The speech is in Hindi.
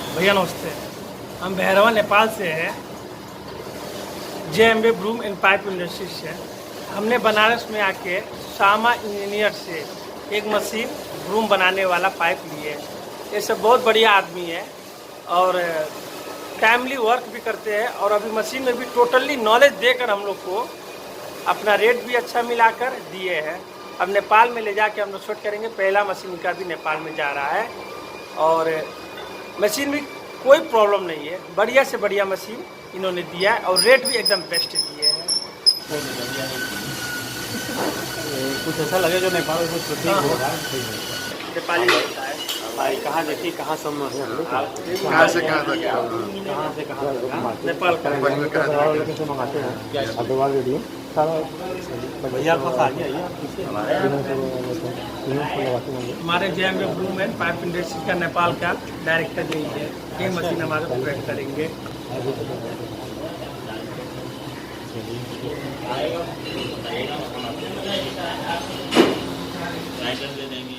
भैया नमस्ते। हम भैरवा नेपाल से हैं, JMB broom and pipe industry से। हमने बनारस में आके शामा इंजीनियर से एक मशीन ब्रूम बनाने वाला पाइप लिए। ये सब बहुत बढ़िया आदमी है और टाइमली वर्क भी करते हैं और अभी मशीन में भी टोटली नॉलेज देकर हम लोग को अपना रेट भी अच्छा मिलाकर दिए हैं। अब नेपाल में ले जाके हम लोग शूट करेंगे। पहला मशीन का भी नेपाल में जा रहा है और मशीन में कोई प्रॉब्लम नहीं है। बढ़िया से बढ़िया मशीन इन्होंने दिया है और रेट भी एकदम बेस्ट दिए हैं। कुछ ऐसा लगे जो नेपाल में कुछ नेपाली होता है भाई। कहाँ देखी, कहाँ सब कहाँ से कहाँ तक नेपाल का मंगाते हैं भैया पास आ गया। हमारे JMB broom and pipe industry का नेपाल का डायरेक्टर यही है। ये मशीन हमारे प्रोवाइड करेंगे। लाइसेंस दे देंगे।